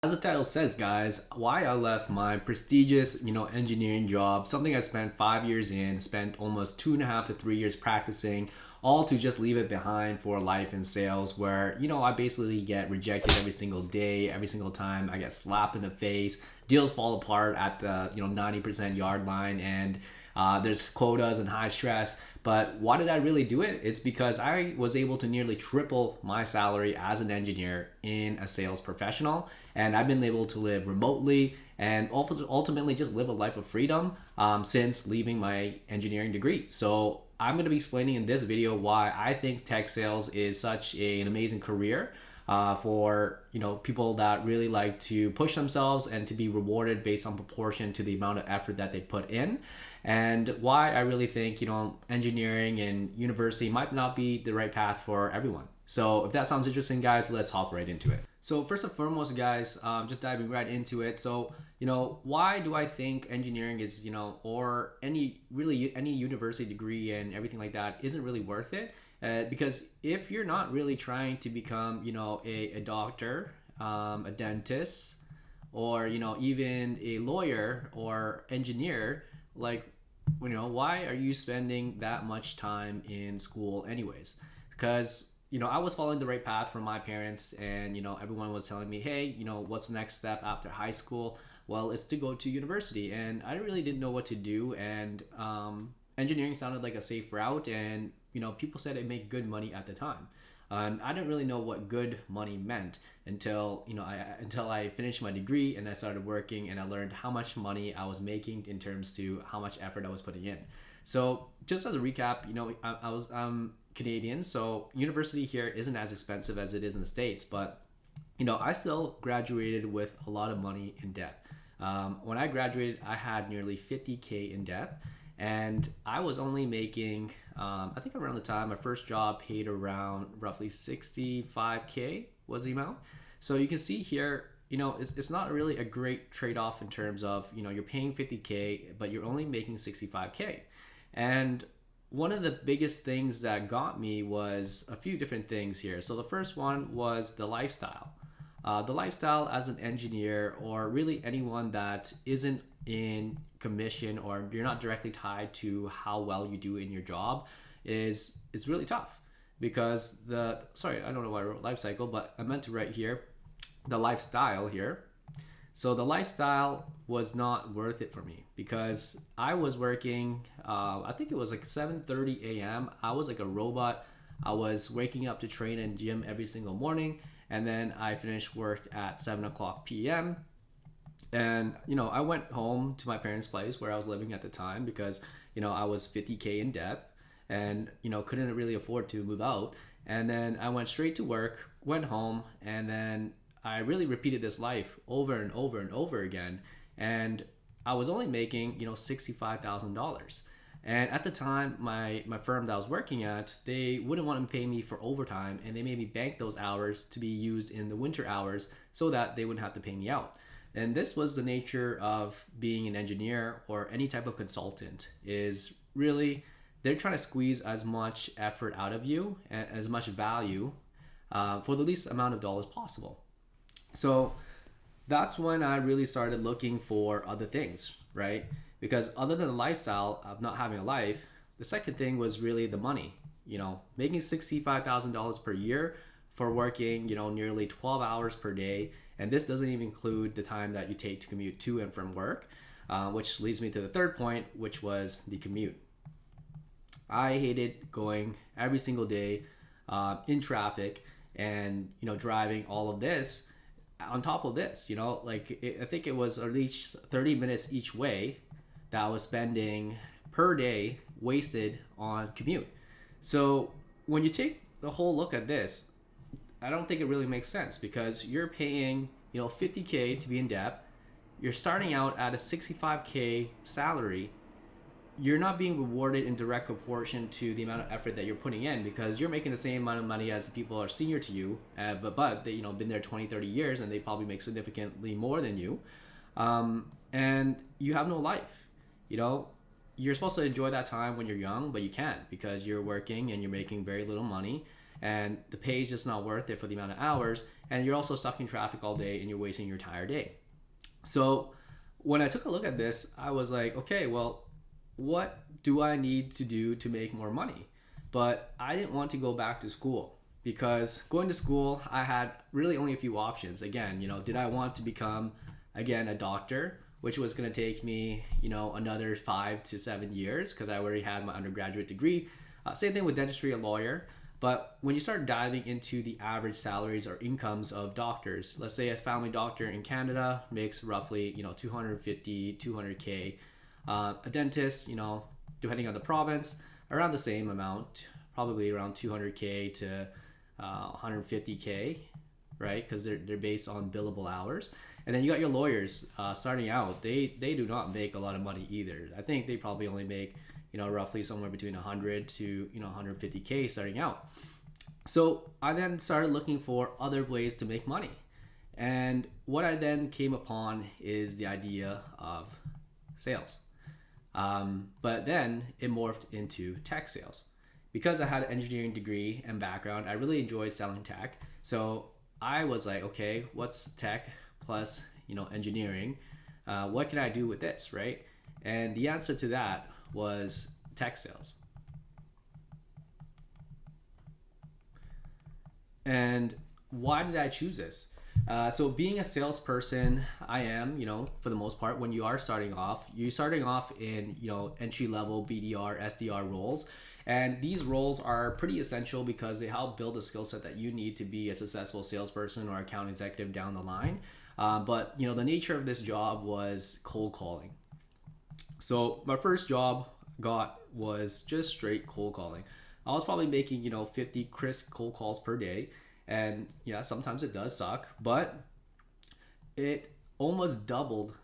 As the title says, guys, why I left my prestigious, engineering job, something I spent 5 years in, spent almost 2.5 to 3 years practicing, all to just leave it behind for life in sales, where, I basically get rejected every single day, every single time I get slapped in the face, deals fall apart at the, 90% yard line, and there's quotas and high stress. But why did I really do it? It's because I was able to nearly triple my salary as an engineer in a sales professional. And I've been able to live remotely and ultimately just live a life of freedom since leaving my engineering degree. So I'm going to be explaining in this video why I think tech sales is such an amazing career for people that really like to push themselves and to be rewarded based on proportion to the amount of effort that they put in, and why I really think engineering and university might not be the right path for everyone. So if that sounds interesting, guys, let's hop right into it. So first and foremost, guys, just diving right into it. So why do I think engineering is or any university degree and everything like that isn't really worth it? Because if you're not really trying to become, a doctor, a dentist, or even a lawyer or engineer, like, why are you spending that much time in school, anyways? Because I was following the right path from my parents, and everyone was telling me, hey, what's the next step after high school? Well, it's to go to university, and I really didn't know what to do, and engineering sounded like a safe route, and people said it made good money at the time. And I didn't really know what good money meant until I finished my degree and I started working, and I learned how much money I was making in terms to how much effort I was putting in. So just as a recap, I'm Canadian, so university here isn't as expensive as it is in the States, but I still graduated with a lot of money in debt. When I graduated, I had nearly 50K in debt, and I was only making, I think around the time my first job paid around roughly 65K was the amount. So you can see here, it's not really a great trade-off in terms of, you're paying 50K, but you're only making 65K. And one of the biggest things that got me was a few different things here. So the first one was the lifestyle. The lifestyle as an engineer, or really anyone that isn't in commission or you're not directly tied to how well you do in your job, is it's really tough. Because I don't know why I wrote life cycle, but I meant to write here the lifestyle here. So the lifestyle was not worth it for me because I was working, I think it was like 7:30 a.m. I was like a robot. I was waking up to train in gym every single morning, and then I finished work at 7 o'clock p.m. And I went home to my parents' place where I was living at the time because I was 50K in debt, and couldn't really afford to move out. And then I went straight to work, went home, and then I really repeated this life over and over and over again. And I was only making $65,000. And at the time, my firm that I was working at, they wouldn't want to pay me for overtime, and they made me bank those hours to be used in the winter hours so that they wouldn't have to pay me out. And this was the nature of being an engineer or any type of consultant, is really they're trying to squeeze as much effort out of you and as much value for the least amount of dollars possible. So that's when I really started looking for other things, right? Because other than the lifestyle of not having a life, the second thing was really the money. Making $65,000 per year for working, nearly 12 hours per day. And this doesn't even include the time that you take to commute to and from work, which leads me to the third point, which was the commute. I hated going every single day in traffic and, driving all of this on top of this, I think it was at least 30 minutes each way that I was spending per day wasted on commute. So when you take the whole look at this, I don't think it really makes sense because you're paying, 50K to be in debt. You're starting out at a 65K salary. You're not being rewarded in direct proportion to the amount of effort that you're putting in because you're making the same amount of money as the people are senior to you, but they been there 20, 30 years, and they probably make significantly more than you, and you have no life. You're supposed to enjoy that time when you're young, but you can't because you're working and you're making very little money, and the pay is just not worth it for the amount of hours, and you're also stuck in traffic all day and you're wasting your entire day. So when I took a look at this, I was like, okay, well, what do I need to do to make more money? But I didn't want to go back to school, because going to school, I had really only a few options. Again, did I want to become, again, a doctor, which was going to take me, another 5 to 7 years because I already had my undergraduate degree. Same thing with dentistry, a lawyer. But when you start diving into the average salaries or incomes of doctors, let's say a family doctor in Canada makes roughly, 250, 200K. A dentist, depending on the province, around the same amount, probably around 200K to 150K, right? Because they're based on billable hours. And then you got your lawyers starting out. They do not make a lot of money either. I think they probably only make roughly somewhere between 100 to 150K starting out. So I then started looking for other ways to make money. And what I then came upon is the idea of sales. But then it morphed into tech sales. Because I had an engineering degree and background, I really enjoy selling tech. So I was like, okay, what's tech plus engineering? What can I do with this, right? And the answer to that was tech sales. And why did I choose this? So being a salesperson, I am, for the most part, when you are starting off, you're starting off in, entry level BDR, SDR roles. And these roles are pretty essential because they help build a skill set that you need to be a successful salesperson or account executive down the line. But the nature of this job was cold calling. So my first job was just straight cold calling. I was probably making 50 crisp cold calls per day, and yeah, sometimes it does suck, but it almost doubled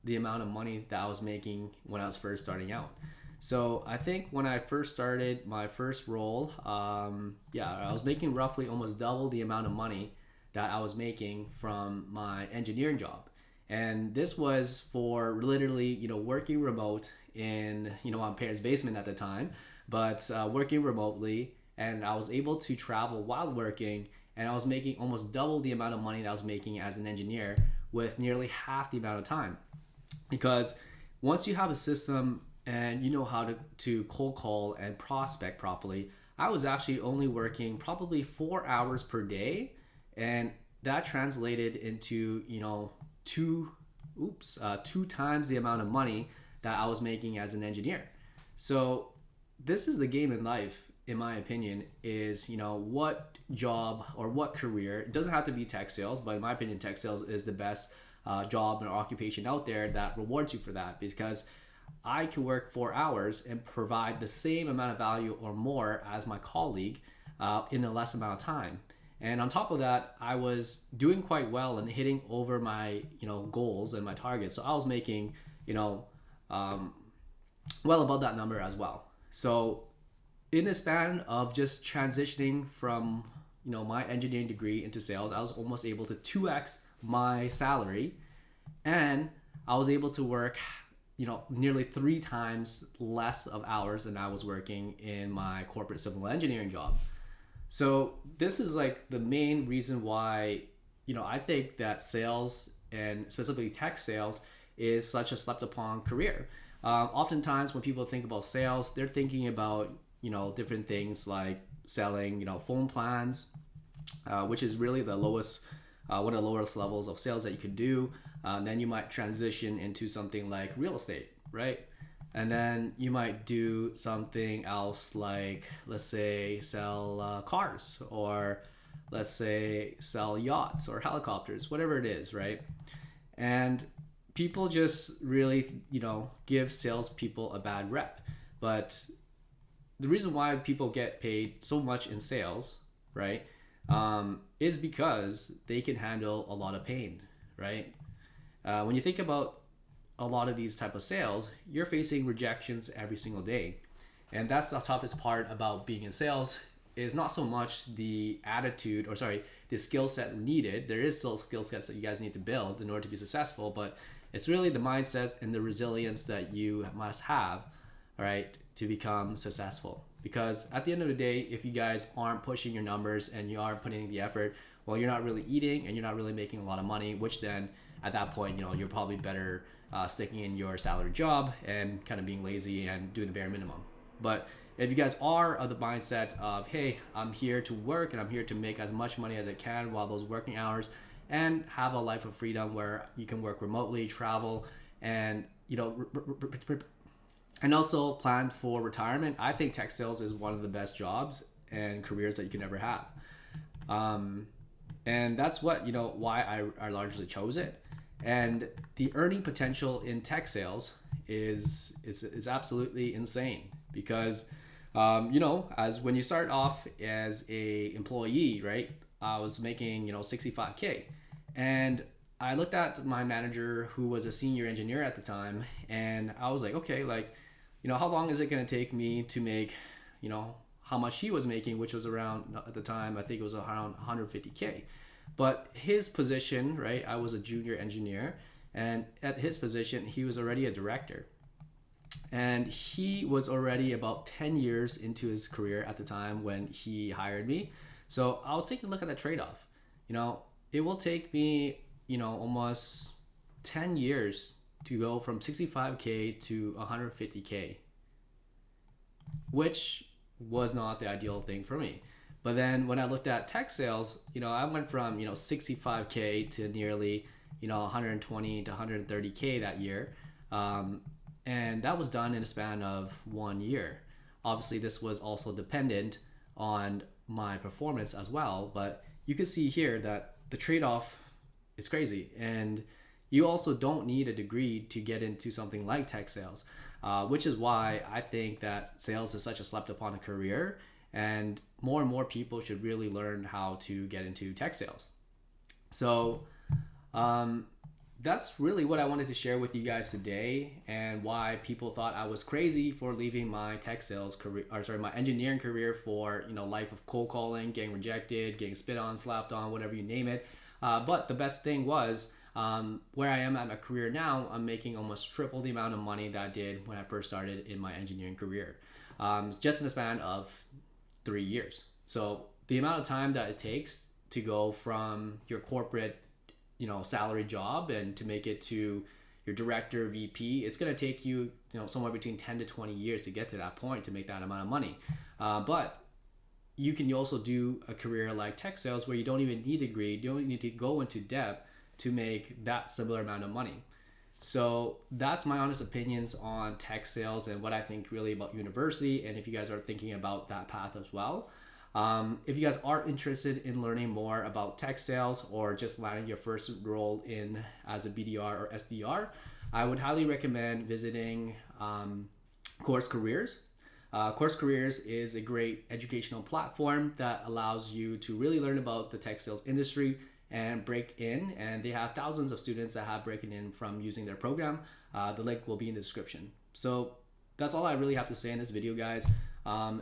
the amount of money that I was making when I was first starting out. So I think when I first started my first role, I was making roughly almost double the amount of money that I was making from my engineering job. And this was for literally, working remote in, my parents' basement at the time, but working remotely, and I was able to travel while working, and I was making almost double the amount of money that I was making as an engineer with nearly half the amount of time. Because once you have a system and you know how to cold call and prospect properly, I was actually only working probably 4 hours per day, and that translated into two times the amount of money that I was making as an engineer. So this is the game in life, in my opinion, is what job or what career, it doesn't have to be tech sales, but in my opinion tech sales is the best job and occupation out there that rewards you for that, because I can work 4 hours and provide the same amount of value or more as my colleague in a less amount of time. And on top of that, I was doing quite well and hitting over my goals and my targets. So I was making well above that number as well. So in the span of just transitioning from my engineering degree into sales, I was almost able to 2x my salary, and I was able to work nearly 3 times less of hours than I was working in my corporate civil engineering job. So this is like the main reason why I think that sales, and specifically tech sales, is such a slept upon career. Oftentimes when people think about sales, they're thinking about different things like selling phone plans, which is really the lowest one of the lowest levels of sales that you could do. Then you might transition into something like real estate, right? And then you might do something else like, let's say, sell cars, or let's say sell yachts or helicopters, whatever it is, right? And people just really, give salespeople a bad rep. But the reason why people get paid so much in sales, right, is because they can handle a lot of pain, right? When you think about a lot of these type of sales, you're facing rejections every single day. And that's the toughest part about being in sales, is not so much the attitude, or sorry, the skill set needed. There is still skill sets that you guys need to build in order to be successful, but it's really the mindset and the resilience that you must have, all right, to become successful. Because at the end of the day, if you guys aren't pushing your numbers and you aren't putting in the effort, well, you're not really eating and you're not really making a lot of money, which then at that point, you're probably better sticking in your salary job and kind of being lazy and doing the bare minimum. But if you guys are of the mindset of, hey, I'm here to work and I'm here to make as much money as I can while those working hours and have a life of freedom where you can work remotely, travel, and and also plan for retirement, I think tech sales is one of the best jobs and careers that you can ever have. And that's what, why I largely chose it. And the earning potential in tech sales is absolutely insane because, as when you start off as a employee, right? I was making, 65K, and I looked at my manager who was a senior engineer at the time, and I was like, okay, like, how long is it going to take me to make, how much he was making, which was around, at the time, I think it was around 150K. But his position, right, I was a junior engineer, and at his position, he was already a director. And he was already about 10 years into his career at the time when he hired me. So I was taking a look at that trade-off. It will take me, almost 10 years to go from 65K to 150K, which was not the ideal thing for me. But then when I looked at tech sales, I went from, 65K to nearly, 120 to 130K that year. And that was done in a span of 1 year. Obviously, this was also dependent on my performance as well. But you can see here that the trade-off is crazy. And you also don't need a degree to get into something like tech sales, which is why I think that sales is such a slept upon career. And more people should really learn how to get into tech sales. So that's really what I wanted to share with you guys today, and why people thought I was crazy for leaving my tech sales career, my engineering career for, life of cold calling, getting rejected, getting spit on, slapped on, whatever you name it. But the best thing was, where I am at my career now, I'm making almost triple the amount of money that I did when I first started in my engineering career, just in the span of 3 years. So the amount of time that it takes to go from your corporate, salary job and to make it to your director, VP, it's going to take you, somewhere between 10 to 20 years to get to that point to make that amount of money. But you can also do a career like tech sales where you don't even need a degree, you don't need to go into depth to make that similar amount of money. So that's my honest opinions on tech sales and what I think really about university, and if you guys are thinking about that path as well. If you guys are interested in learning more about tech sales or just landing your first role in as a BDR or SDR, I would highly recommend visiting Course Careers. Course Careers is a great educational platform that allows you to really learn about the tech sales industry and break in, and they have thousands of students that have broken in from using their program. The link will be in the description. So that's all I really have to say in this video, guys.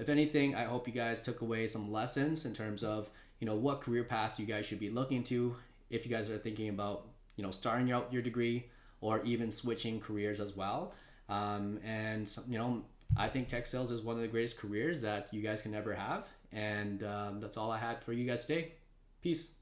If anything, I hope you guys took away some lessons in terms of what career paths you guys should be looking to if you guys are thinking about starting out your degree or even switching careers as well. And I think tech sales is one of the greatest careers that you guys can ever have. And that's all I had for you guys today. Peace.